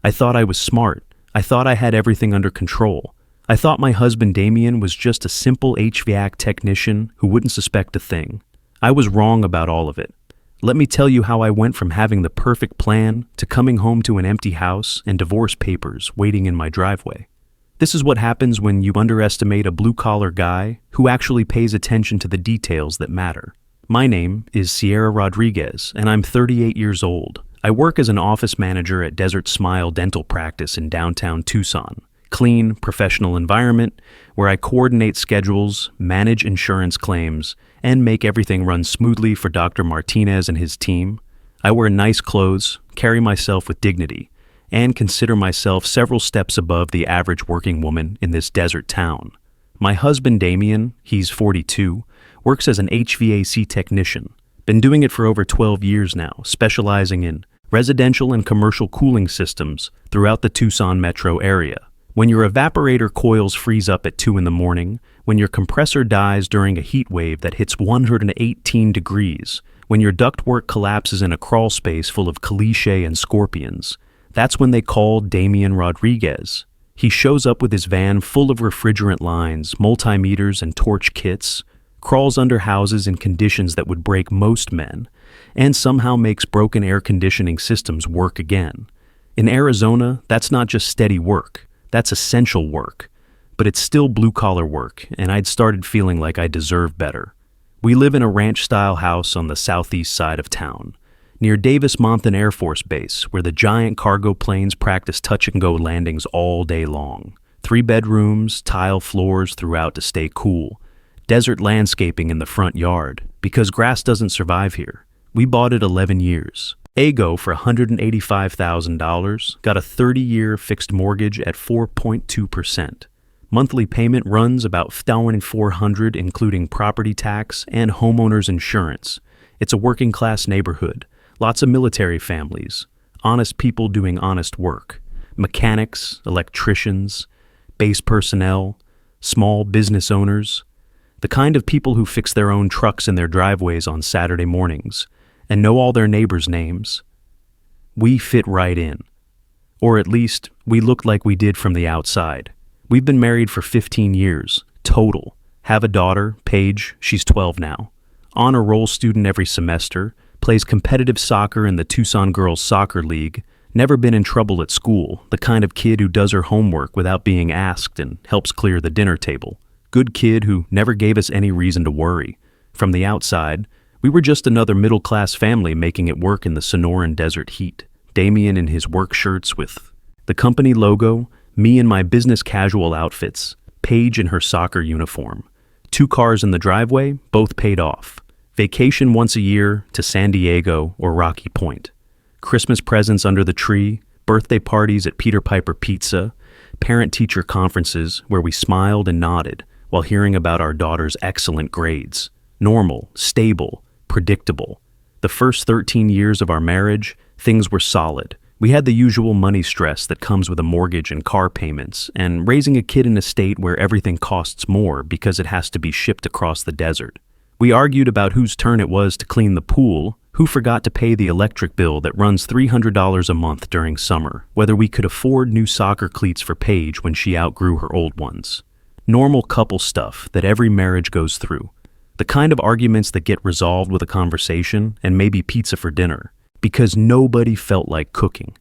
I thought I was smart. I thought I had everything under control. I thought my husband Damian was just a simple HVAC technician who wouldn't suspect a thing. I was wrong about all of it. Let me tell you how I went from having the perfect plan to coming home to an empty house and divorce papers waiting in my driveway. This is what happens when you underestimate a blue-collar guy who actually pays attention to the details that matter. My name is Sierra Rodriguez, and I'm 38 years old. I work as an office manager at Desert Smile Dental Practice in downtown Tucson. Clean, professional environment where I coordinate schedules, manage insurance claims, and make everything run smoothly for Dr. Martinez and his team. I wear nice clothes, carry myself with dignity, and consider myself several steps above the average working woman in this desert town. My husband Damian, he's 42, works as an HVAC technician. Been doing it for over 12 years now, specializing in residential and commercial cooling systems throughout the Tucson metro area. When your evaporator coils freeze up at 2 in the morning, when your compressor dies during a heat wave that hits 118 degrees, when your ductwork collapses in a crawl space full of caliche and scorpions, that's when they call Damian Rodriguez. He shows up with his van full of refrigerant lines, multimeters, and torch kits, crawls under houses in conditions that would break most men, and somehow makes broken air conditioning systems work again. In Arizona, that's not just steady work, that's essential work. But it's still blue-collar work, and I'd started feeling like I deserved better. We live in a ranch-style house on the southeast side of town, near Davis-Monthan Air Force Base, where the giant cargo planes practice touch-and-go landings all day long. 3 bedrooms, tile floors throughout to stay cool. Desert landscaping in the front yard, because grass doesn't survive here. We bought it 11 years. Ago for $185,000, got a 30-year fixed mortgage at 4.2%. Monthly payment runs about $1,400, including property tax and homeowner's insurance. It's a working-class neighborhood. Lots of military families, honest people doing honest work, mechanics, electricians, base personnel, small business owners, the kind of people who fix their own trucks in their driveways on Saturday mornings and know all their neighbors' names. We fit right in. Or at least, we looked like we did from the outside. We've been married for 15 years, total. Have a daughter, Paige, she's 12 now. Honor roll student every semester, plays competitive soccer in the Tucson Girls Soccer League, never been in trouble at school, the kind of kid who does her homework without being asked and helps clear the dinner table. Good kid who never gave us any reason to worry. From the outside, we were just another middle-class family making it work in the Sonoran desert heat. Damian in his work shirts with the company logo, me in my business casual outfits, Paige in her soccer uniform. 2 cars in the driveway, both paid off. Vacation once a year to San Diego or Rocky Point. Christmas presents under the tree, birthday parties at Peter Piper Pizza, parent-teacher conferences where we smiled and nodded while hearing about our daughter's excellent grades. Normal, stable, predictable. The first 13 years of our marriage, things were solid. We had the usual money stress that comes with a mortgage and car payments, and raising a kid in a state where everything costs more because it has to be shipped across the desert. We argued about whose turn it was to clean the pool, who forgot to pay the electric bill that runs $300 a month during summer, whether we could afford new soccer cleats for Paige when she outgrew her old ones. Normal couple stuff that every marriage goes through. The kind of arguments that get resolved with a conversation and maybe pizza for dinner, because nobody felt like cooking.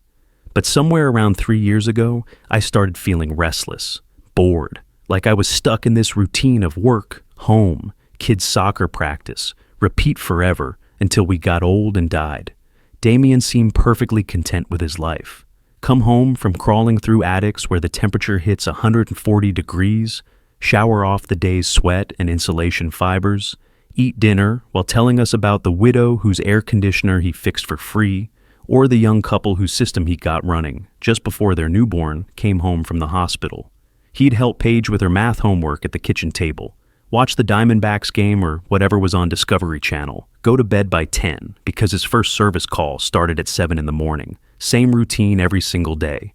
But somewhere around 3 years ago, I started feeling restless, bored, like I was stuck in this routine of work, home, kids' soccer practice, repeat forever until we got old and died. Damian seemed perfectly content with his life. Come home from crawling through attics where the temperature hits 140 degrees, shower off the day's sweat and insulation fibers, eat dinner while telling us about the widow whose air conditioner he fixed for free, or the young couple whose system he got running just before their newborn came home from the hospital. He'd help Paige with her math homework at the kitchen table, watch the Diamondbacks game or whatever was on Discovery Channel, go to bed by 10 because his first service call started at 7 in the morning. Same routine every single day.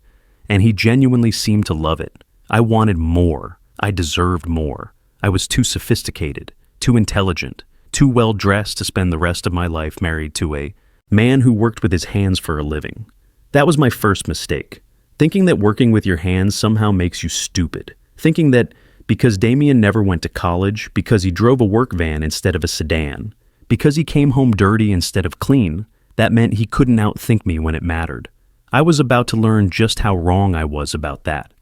And he genuinely seemed to love it. I wanted more. I deserved more. I was too sophisticated, too intelligent, too well-dressed to spend the rest of my life married to a man who worked with his hands for a living. That was my first mistake. Thinking that working with your hands somehow makes you stupid. Thinking that because Damian never went to college, because he drove a work van instead of a sedan, because he came home dirty instead of clean, that meant he couldn't outthink me when it mattered. I was about to learn just how wrong I was about that.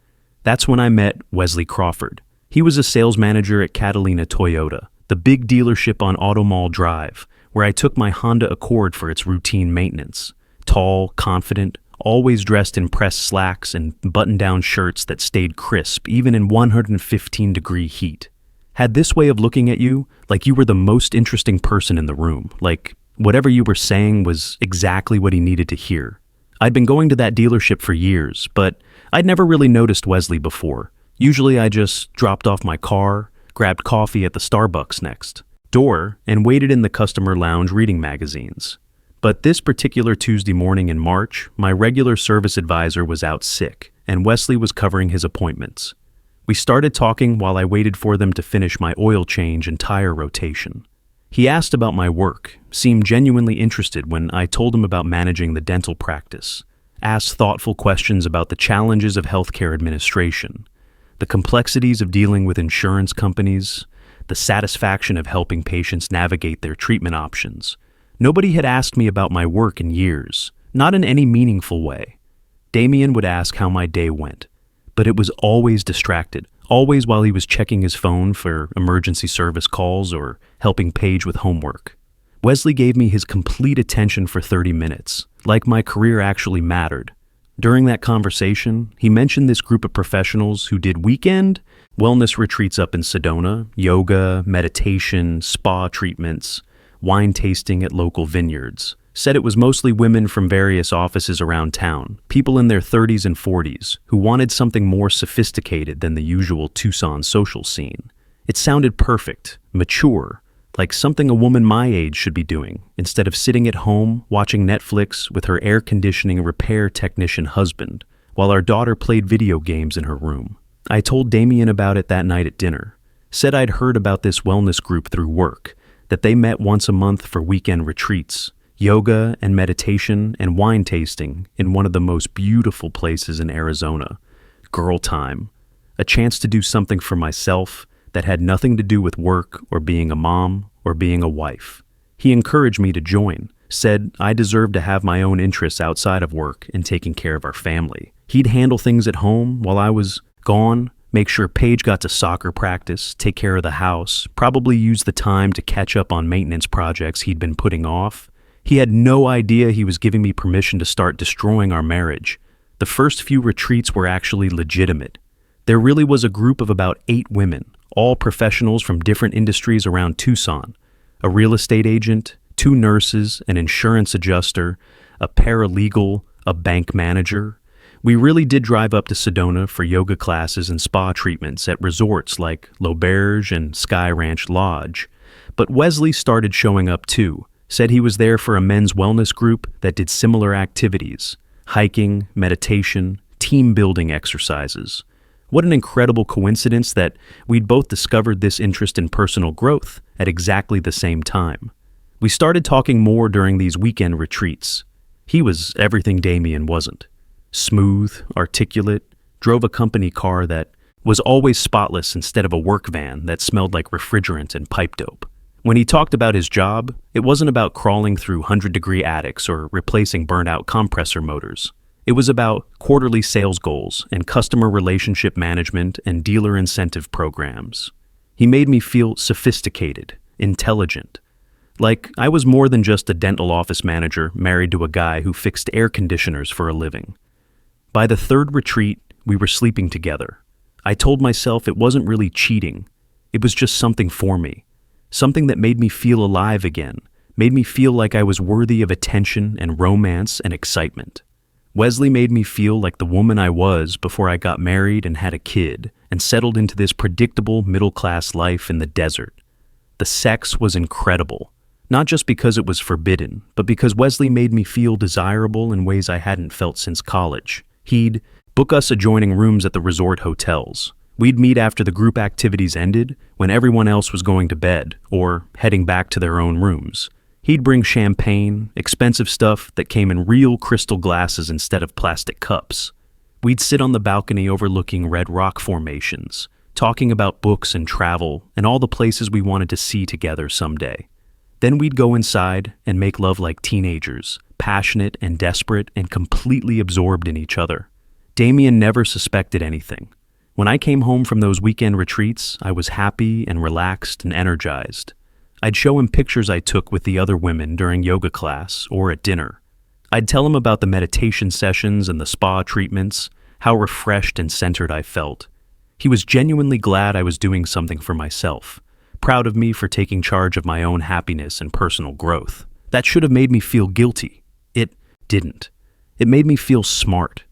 That's when I met Wesley Crawford. He was a sales manager at Catalina Toyota, the big dealership on Auto Mall Drive, where I took my Honda Accord for its routine maintenance. Tall, confident, always dressed in pressed slacks and button-down shirts that stayed crisp even in 115-degree heat. Had this way of looking at you like you were the most interesting person in the room, like whatever you were saying was exactly what he needed to hear. I'd been going to that dealership for years, but I'd never really noticed Wesley before. Usually I just dropped off my car, grabbed coffee at the Starbucks next door, and waited in the customer lounge reading magazines. But this particular Tuesday morning in March, my regular service advisor was out sick, and Wesley was covering his appointments. We started talking while I waited for them to finish my oil change and tire rotation. He asked about my work, seemed genuinely interested when I told him about managing the dental practice, asked thoughtful questions about the challenges of healthcare administration, the complexities of dealing with insurance companies, the satisfaction of helping patients navigate their treatment options. Nobody had asked me about my work in years, not in any meaningful way. Damian would ask how my day went, but it was always distracted, always while he was checking his phone for emergency service calls or helping Paige with homework. Wesley gave me his complete attention for 30 minutes, like my career actually mattered. During that conversation, he mentioned this group of professionals who did weekend wellness retreats up in Sedona, yoga, meditation, spa treatments, wine tasting at local vineyards. Said it was mostly women from various offices around town, people in their 30s and 40s, who wanted something more sophisticated than the usual Tucson social scene. It sounded perfect, mature, like something a woman my age should be doing, instead of sitting at home watching Netflix with her air conditioning repair technician husband, while our daughter played video games in her room. I told Damian about it that night at dinner, said I'd heard about this wellness group through work, that they met once a month for weekend retreats, yoga and meditation and wine tasting in one of the most beautiful places in Arizona. Girl time. A chance to do something for myself that had nothing to do with work or being a mom or being a wife. He encouraged me to join, said I deserved to have my own interests outside of work and taking care of our family. He'd handle things at home while I was gone, make sure Paige got to soccer practice, take care of the house, probably use the time to catch up on maintenance projects he'd been putting off. He had no idea he was giving me permission to start destroying our marriage. The first few retreats were actually legitimate. There really was a group of about 8 women, all professionals from different industries around Tucson. A real estate agent, 2 nurses, an insurance adjuster, a paralegal, a bank manager. We really did drive up to Sedona for yoga classes and spa treatments at resorts like L'Auberge and Sky Ranch Lodge. But Wesley started showing up too, said he was there for a men's wellness group that did similar activities, hiking, meditation, team-building exercises. What an incredible coincidence that we'd both discovered this interest in personal growth at exactly the same time. We started talking more during these weekend retreats. He was everything Damian wasn't. Smooth, articulate, drove a company car that was always spotless instead of a work van that smelled like refrigerant and pipe dope. When he talked about his job, it wasn't about crawling through 100-degree attics or replacing burnt-out compressor motors. It was about quarterly sales goals and customer relationship management and dealer incentive programs. He made me feel sophisticated, intelligent, like I was more than just a dental office manager married to a guy who fixed air conditioners for a living. By the 3rd retreat, we were sleeping together. I told myself it wasn't really cheating. It was just something for me, something that made me feel alive again, made me feel like I was worthy of attention and romance and excitement. Wesley made me feel like the woman I was before I got married and had a kid and settled into this predictable middle-class life in the desert. The sex was incredible, not just because it was forbidden, but because Wesley made me feel desirable in ways I hadn't felt since college. He'd book us adjoining rooms at the resort hotels. We'd meet after the group activities ended, when everyone else was going to bed or heading back to their own rooms. He'd bring champagne, expensive stuff that came in real crystal glasses instead of plastic cups. We'd sit on the balcony overlooking red rock formations, talking about books and travel and all the places we wanted to see together someday. Then we'd go inside and make love like teenagers, passionate and desperate and completely absorbed in each other. Damian never suspected anything. When I came home from those weekend retreats, I was happy and relaxed and energized. I'd show him pictures I took with the other women during yoga class or at dinner. I'd tell him about the meditation sessions and the spa treatments, how refreshed and centered I felt. He was genuinely glad I was doing something for myself, proud of me for taking charge of my own happiness and personal growth. That should have made me feel guilty. It didn't. It made me feel smart.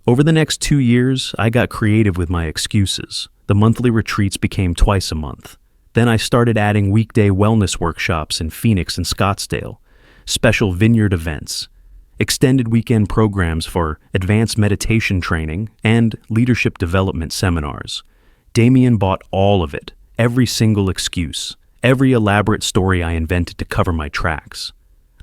Over the next 2 years, I got creative with my excuses. The monthly retreats became twice a month. Then I started adding weekday wellness workshops in Phoenix and Scottsdale, special vineyard events, extended weekend programs for advanced meditation training, and leadership development seminars. Damian bought all of it, every single excuse, every elaborate story I invented to cover my tracks.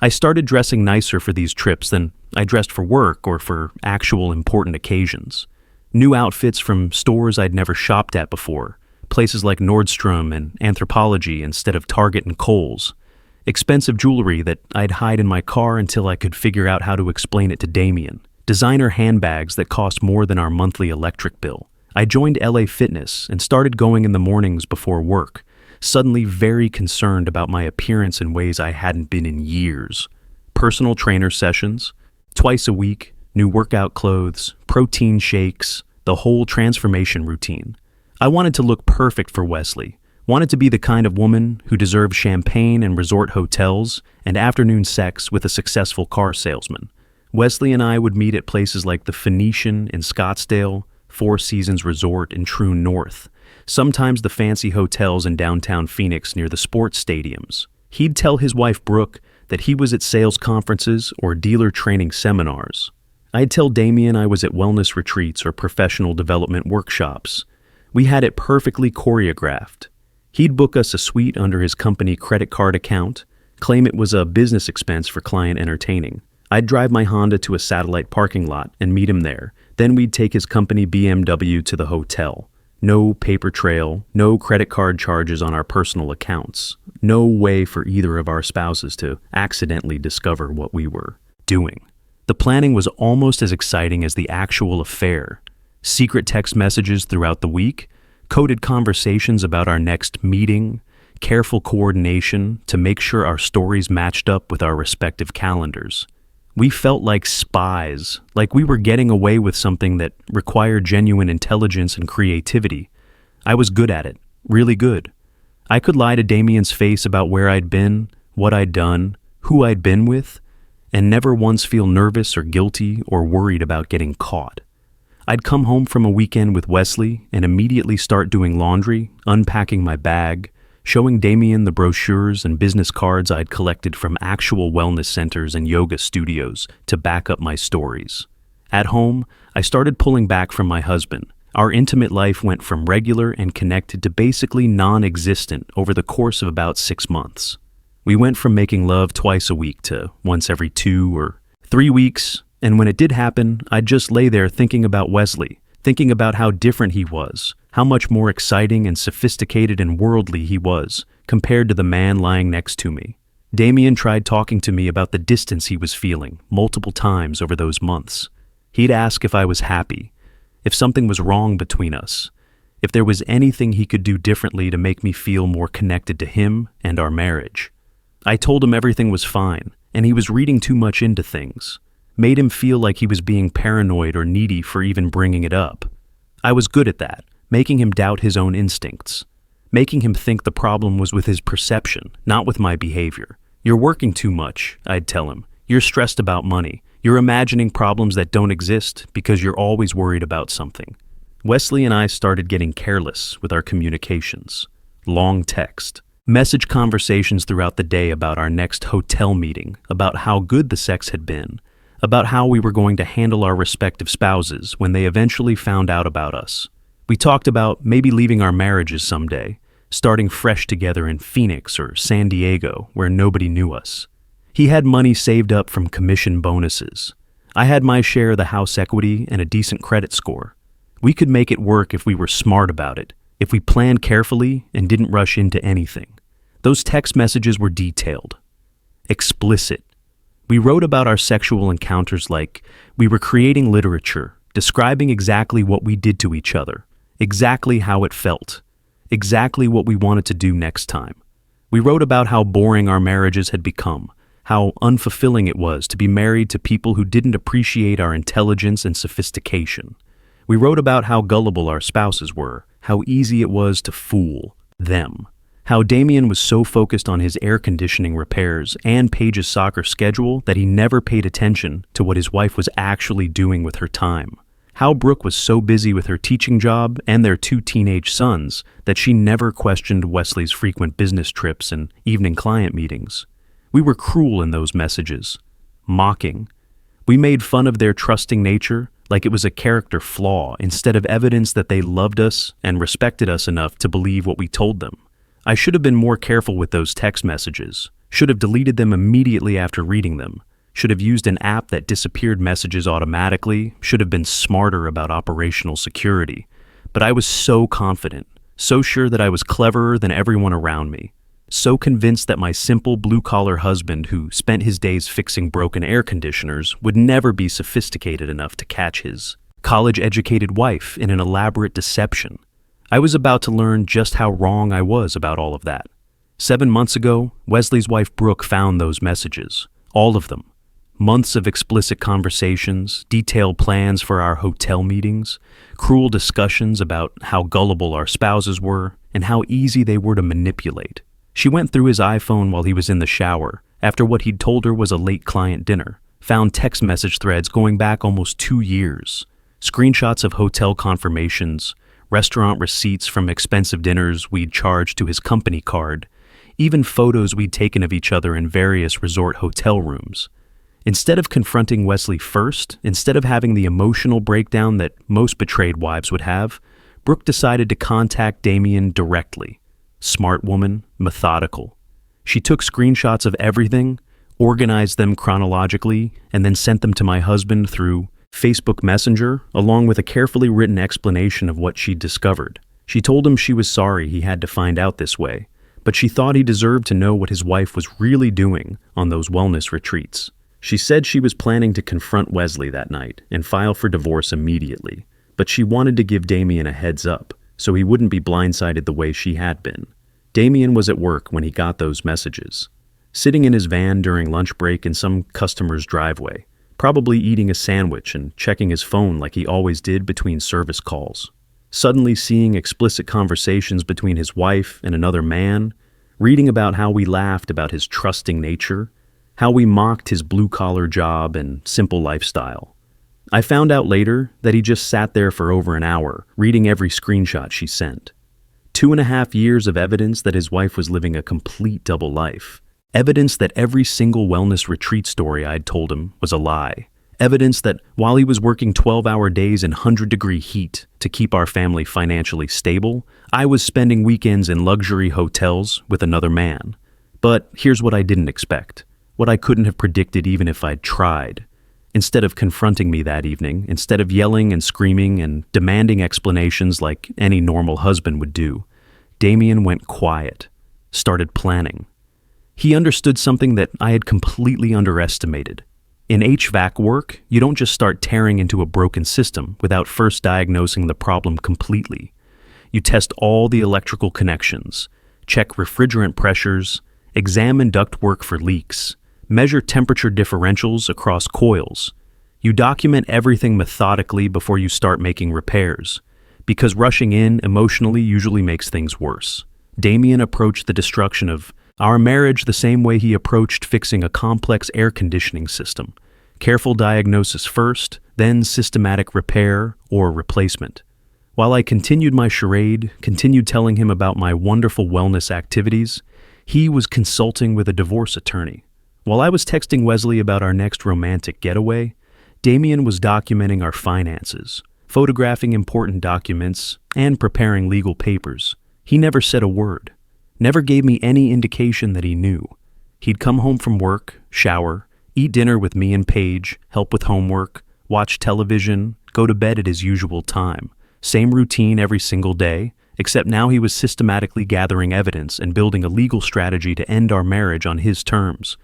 I started dressing nicer for these trips than I dressed for work or for actual important occasions. New outfits from stores I'd never shopped at before, places like Nordstrom and Anthropologie instead of Target and Kohl's. Expensive jewelry that I'd hide in my car until I could figure out how to explain it to Damian. Designer handbags that cost more than our monthly electric bill. I joined LA Fitness and started going in the mornings before work, suddenly very concerned about my appearance in ways I hadn't been in years. Personal trainer sessions, twice a week, new workout clothes, protein shakes, the whole transformation routine. I wanted to look perfect for Wesley, wanted to be the kind of woman who deserved champagne and resort hotels and afternoon sex with a successful car salesman. Wesley and I would meet at places like the Phoenician in Scottsdale, Four Seasons Resort in True North, sometimes the fancy hotels in downtown Phoenix near the sports stadiums. He'd tell his wife Brooke that he was at sales conferences or dealer training seminars. I'd tell Damian I was at wellness retreats or professional development workshops. We had it perfectly choreographed. He'd book us a suite under his company credit card account, claim it was a business expense for client entertaining. I'd drive my Honda to a satellite parking lot and meet him there. Then we'd take his company BMW to the hotel. No paper trail, no credit card charges on our personal accounts. No way for either of our spouses to accidentally discover what we were doing. The planning was almost as exciting as the actual affair. Secret text messages throughout the week, coded conversations about our next meeting, careful coordination to make sure our stories matched up with our respective calendars. We felt like spies, like we were getting away with something that required genuine intelligence and creativity. I was good at it, really good. I could lie to Damian's face about where I'd been, what I'd done, who I'd been with, and never once feel nervous or guilty or worried about getting caught. I'd come home from a weekend with Wesley and immediately start doing laundry, unpacking my bag, showing Damian the brochures and business cards I'd collected from actual wellness centers and yoga studios to back up my stories. At home, I started pulling back from my husband. Our intimate life went from regular and connected to basically non-existent over the course of about 6 months. We went from making love twice a week to once every 2 or 3 weeks, and when it did happen, I'd just lay there thinking about Wesley, thinking about how different he was, how much more exciting and sophisticated and worldly he was compared to the man lying next to me. Damian tried talking to me about the distance he was feeling multiple times over those months. He'd ask if I was happy, if something was wrong between us, if there was anything he could do differently to make me feel more connected to him and our marriage. I told him everything was fine, and he was reading too much into things. Made him feel like he was being paranoid or needy for even bringing it up. I was good at that, making him doubt his own instincts, making him think the problem was with his perception, not with my behavior. You're working too much, I'd tell him. You're stressed about money. You're imagining problems that don't exist because you're always worried about something. Wesley and I started getting careless with our communications. Long text, message conversations throughout the day about our next hotel meeting, about how good the sex had been, about how we were going to handle our respective spouses when they eventually found out about us. We talked about maybe leaving our marriages someday, starting fresh together in Phoenix or San Diego where nobody knew us. He had money saved up from commission bonuses. I had my share of the house equity and a decent credit score. We could make it work if we were smart about it, if we planned carefully and didn't rush into anything. Those text messages were detailed, explicit. We wrote about our sexual encounters like we were creating literature, describing exactly what we did to each other, exactly how it felt, exactly what we wanted to do next time. We wrote about how boring our marriages had become, how unfulfilling it was to be married to people who didn't appreciate our intelligence and sophistication. We wrote about how gullible our spouses were, how easy it was to fool them, how Damian was so focused on his air conditioning repairs and Paige's soccer schedule that he never paid attention to what his wife was actually doing with her time. How Brooke was so busy with her teaching job and their 2 teenage sons that she never questioned Wesley's frequent business trips and evening client meetings. We were cruel in those messages, mocking. We made fun of their trusting nature like it was a character flaw instead of evidence that they loved us and respected us enough to believe what we told them. I should have been more careful with those text messages, should have deleted them immediately after reading them, should have used an app that disappeared messages automatically, should have been smarter about operational security. But I was so confident, so sure that I was cleverer than everyone around me, so convinced that my simple blue-collar husband who spent his days fixing broken air conditioners would never be sophisticated enough to catch his college-educated wife in an elaborate deception. I was about to learn just how wrong I was about all of that. 7 months ago, Wesley's wife Brooke found those messages, all of them. Months of explicit conversations, detailed plans for our hotel meetings, cruel discussions about how gullible our spouses were and how easy they were to manipulate. She went through his iPhone while he was in the shower, after what he'd told her was a late client dinner, found text message threads going back almost 2 years, screenshots of hotel confirmations, restaurant receipts from expensive dinners we'd charged to his company card, even photos we'd taken of each other in various resort hotel rooms. Instead of confronting Wesley first, instead of having the emotional breakdown that most betrayed wives would have, Brooke decided to contact Damian directly. Smart woman, methodical. She took screenshots of everything, organized them chronologically, and then sent them to my husband through Facebook Messenger, along with a carefully written explanation of what she'd discovered. She told him she was sorry he had to find out this way, but she thought he deserved to know what his wife was really doing on those wellness retreats. She said she was planning to confront Wesley that night and file for divorce immediately, but she wanted to give Damian a heads up so he wouldn't be blindsided the way she had been. Damian was at work when he got those messages, sitting in his van during lunch break in some customer's driveway, probably eating a sandwich and checking his phone like he always did between service calls. Suddenly seeing explicit conversations between his wife and another man, reading about how we laughed about his trusting nature, how we mocked his blue-collar job and simple lifestyle. I found out later that he just sat there for over an hour, reading every screenshot she sent. 2.5 years of evidence that his wife was living a complete double life. Evidence that every single wellness retreat story I'd told him was a lie. Evidence that while he was working 12-hour days in 100-degree heat to keep our family financially stable, I was spending weekends in luxury hotels with another man. But here's what I didn't expect, what I couldn't have predicted even if I'd tried. Instead of confronting me that evening, instead of yelling and screaming and demanding explanations like any normal husband would do, Damian went quiet, started planning. He understood something that I had completely underestimated. In HVAC work, you don't just start tearing into a broken system without first diagnosing the problem completely. You test all the electrical connections, check refrigerant pressures, examine ductwork for leaks, measure temperature differentials across coils. You document everything methodically before you start making repairs, because rushing in emotionally usually makes things worse. Damian approached the destruction of our marriage the same way he approached fixing a complex air conditioning system. Careful diagnosis first, then systematic repair or replacement. While I continued my charade, continued telling him about my wonderful wellness activities, he was consulting with a divorce attorney. While I was texting Wesley about our next romantic getaway, Damian was documenting our finances, photographing important documents, and preparing legal papers. He never said a word. Never gave me any indication that he knew. He'd come home from work, shower, eat dinner with me and Paige, help with homework, watch television, go to bed at his usual time. Same routine every single day, except now he was systematically gathering evidence and building a legal strategy to end our marriage on his terms.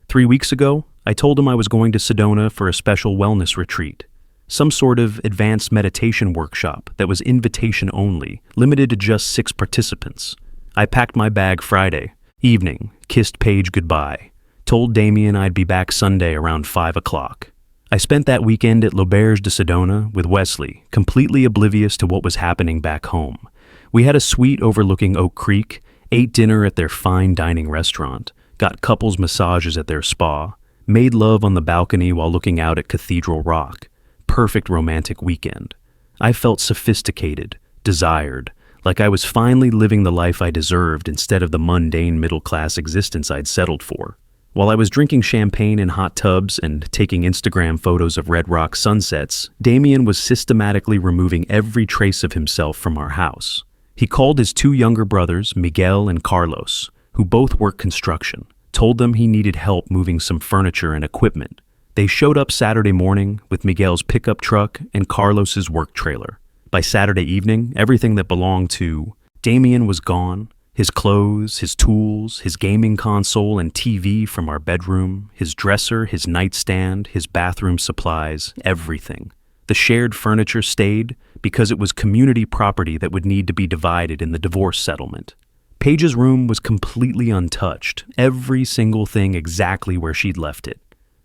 3 weeks ago, I told him I was going to Sedona for a special wellness retreat. Some sort of advanced meditation workshop that was invitation only, limited to just 6 participants. I packed my bag Friday evening, kissed Paige goodbye, told Damian I'd be back Sunday around 5 o'clock. I spent that weekend at L'Auberge de Sedona with Wesley, completely oblivious to what was happening back home. We had a suite overlooking Oak Creek, ate dinner at their fine dining restaurant, got couples massages at their spa, made love on the balcony while looking out at Cathedral Rock. Perfect romantic weekend. I felt sophisticated, desired, like I was finally living the life I deserved instead of the mundane middle-class existence I'd settled for. While I was drinking champagne in hot tubs and taking Instagram photos of Red Rock sunsets, Damian was systematically removing every trace of himself from our house. He called his 2 younger brothers, Miguel and Carlos, who both work construction, told them he needed help moving some furniture and equipment. They showed up Saturday morning with Miguel's pickup truck and Carlos's work trailer. By Saturday evening, everything that belonged to Damian was gone. His clothes, his tools, his gaming console and TV from our bedroom, his dresser, his nightstand, his bathroom supplies, everything. The shared furniture stayed because it was community property that would need to be divided in the divorce settlement. Paige's room was completely untouched, every single thing exactly where she'd left it.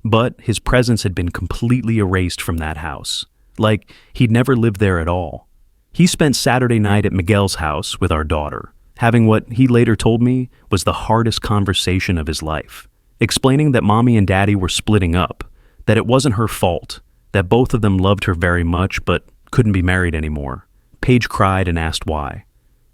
But his presence had been completely erased from that house, like he'd never lived there at all. He spent Saturday night at Miguel's house with our daughter, having what he later told me was the hardest conversation of his life, explaining that Mommy and Daddy were splitting up, that it wasn't her fault, that both of them loved her very much but couldn't be married anymore. Paige cried and asked why.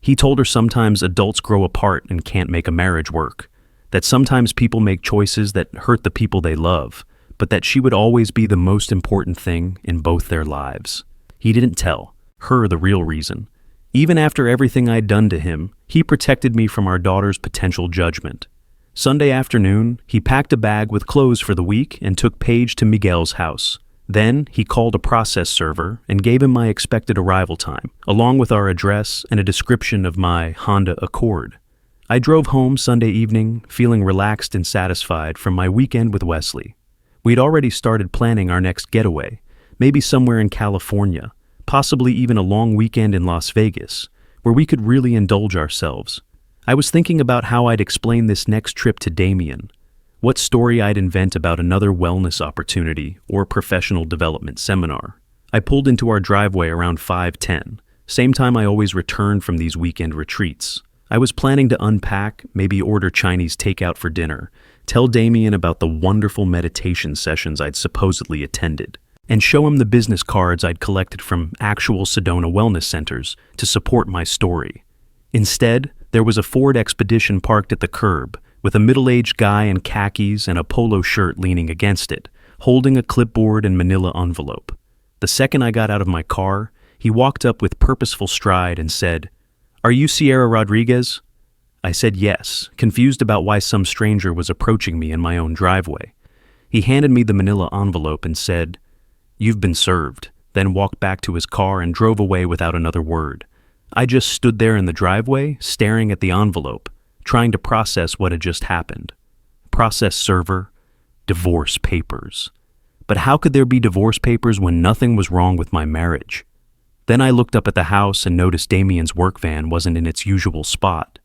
He told her sometimes adults grow apart and can't make a marriage work, that sometimes people make choices that hurt the people they love, but that she would always be the most important thing in both their lives. He didn't tell her the real reason. Even after everything I'd done to him, he protected me from our daughter's potential judgment. Sunday afternoon, he packed a bag with clothes for the week and took Paige to Miguel's house. Then he called a process server and gave him my expected arrival time, along with our address and a description of my Honda Accord. I drove home Sunday evening, feeling relaxed and satisfied from my weekend with Wesley. We'd already started planning our next getaway, maybe somewhere in California, possibly even a long weekend in Las Vegas, where we could really indulge ourselves. I was thinking about how I'd explain this next trip to Damian, what story I'd invent about another wellness opportunity or professional development seminar. I pulled into our driveway around 5:10, same time I always return from these weekend retreats. I was planning to unpack, maybe order Chinese takeout for dinner, tell Damian about the wonderful meditation sessions I'd supposedly attended, and show him the business cards I'd collected from actual Sedona wellness centers to support my story. Instead, there was a Ford Expedition parked at the curb, with a middle-aged guy in khakis and a polo shirt leaning against it, holding a clipboard and manila envelope. The second I got out of my car, he walked up with purposeful stride and said, "Are you Sierra Rodriguez?" I said yes, confused about why some stranger was approaching me in my own driveway. He handed me the manila envelope and said, "You've been served," then walked back to his car and drove away without another word. I just stood there in the driveway, staring at the envelope, trying to process what had just happened. Process server, divorce papers. But how could there be divorce papers when nothing was wrong with my marriage? Then I looked up at the house and noticed Damian's work van wasn't in its usual spot.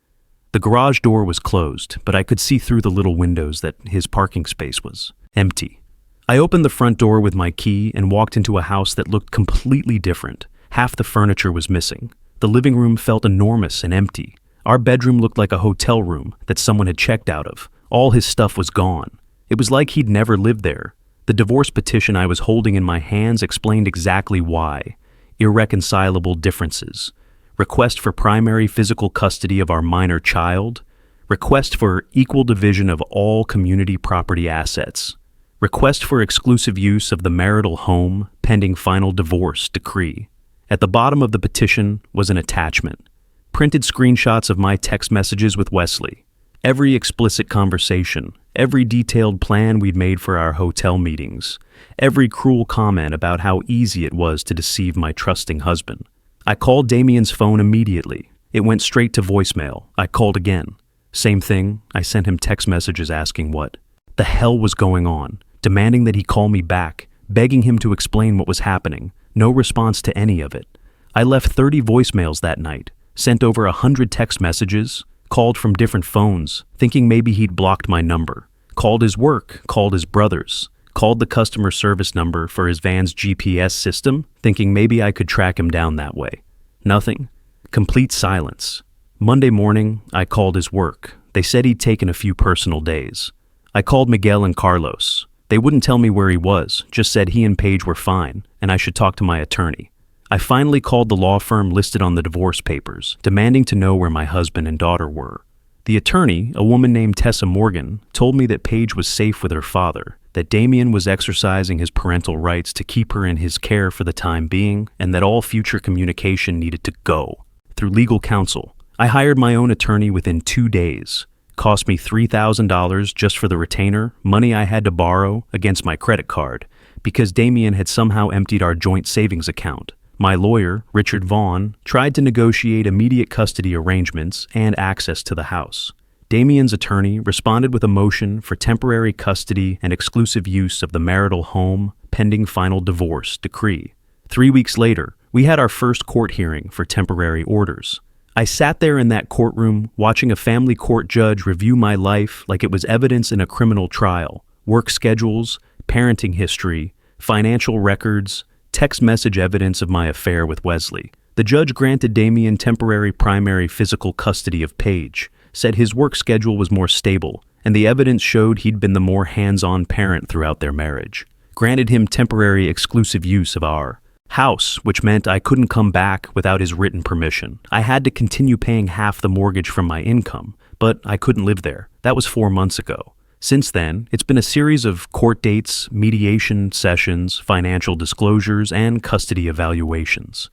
The garage door was closed, but I could see through the little windows that his parking space was empty. I opened the front door with my key and walked into a house that looked completely different. Half the furniture was missing. The living room felt enormous and empty. Our bedroom looked like a hotel room that someone had checked out of. All his stuff was gone. It was like he'd never lived there. The divorce petition I was holding in my hands explained exactly why. Irreconcilable differences. Request for primary physical custody of our minor child. Request for equal division of all community property assets. Request for exclusive use of the marital home pending final divorce decree. At the bottom of the petition was an attachment. Printed screenshots of my text messages with Wesley. Every explicit conversation, Every detailed plan we'd made for our hotel meetings. Every cruel comment about how easy it was to deceive my trusting husband. I called Damian's phone immediately. It went straight to voicemail. I called again. Same thing. I sent him text messages asking what the hell was going on, demanding that he call me back, begging him to explain what was happening. No response to any of it. I left 30 voicemails that night, sent over 100 text messages, called from different phones, thinking maybe he'd blocked my number. Called his work, called his brother's, called the customer service number for his van's GPS system, thinking maybe I could track him down that way. Nothing. Complete silence. Monday morning, I called his work. They said he'd taken a few personal days. I called Miguel and Carlos. They wouldn't tell me where he was, just said he and Paige were fine, and I should talk to my attorney. I finally called the law firm listed on the divorce papers, demanding to know where my husband and daughter were. The attorney, a woman named Tessa Morgan, told me that Paige was safe with her father, that Damian was exercising his parental rights to keep her in his care for the time being, and that all future communication needed to go. Through legal counsel, I hired my own attorney within 2 days. Cost me $3,000 just for the retainer, money I had to borrow against my credit card, because Damian had somehow emptied our joint savings account. My lawyer, Richard Vaughn, tried to negotiate immediate custody arrangements and access to the house. Damian's attorney responded with a motion for temporary custody and exclusive use of the marital home pending final divorce decree. 3 weeks later, we had our first court hearing for temporary orders. I sat there in that courtroom watching a family court judge review my life like it was evidence in a criminal trial, work schedules, parenting history, financial records, text message evidence of my affair with Wesley. The judge granted Damian temporary primary physical custody of Paige, said his work schedule was more stable, and the evidence showed he'd been the more hands-on parent throughout their marriage. Granted him temporary exclusive use of our house, which meant I couldn't come back without his written permission. I had to continue paying half the mortgage from my income, but I couldn't live there. That was 4 months ago. Since then, it's been a series of court dates, mediation sessions, financial disclosures, and custody evaluations.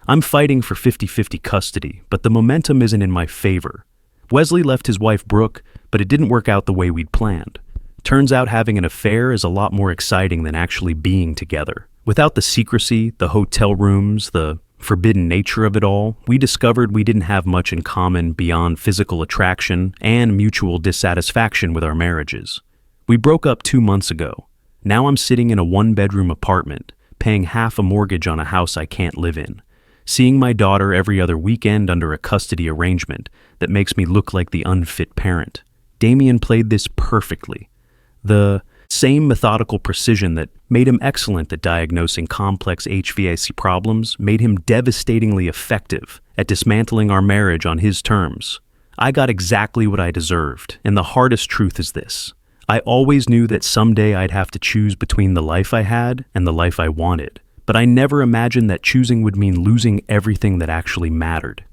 I'm fighting for 50-50 custody, but the momentum isn't in my favor. Wesley left his wife Brooke, but it didn't work out the way we'd planned. Turns out having an affair is a lot more exciting than actually being together. Without the secrecy, the hotel rooms, the forbidden nature of it all, we discovered we didn't have much in common beyond physical attraction and mutual dissatisfaction with our marriages. We broke up 2 months ago. Now I'm sitting in a 1-bedroom apartment, paying half a mortgage on a house I can't live in, seeing my daughter every other weekend under a custody arrangement that makes me look like the unfit parent. Damian played this perfectly. The same methodical precision that made him excellent at diagnosing complex HVAC problems made him devastatingly effective at dismantling our marriage on his terms. I got exactly what I deserved, and the hardest truth is this. I always knew that someday I'd have to choose between the life I had and the life I wanted, but I never imagined that choosing would mean losing everything that actually mattered.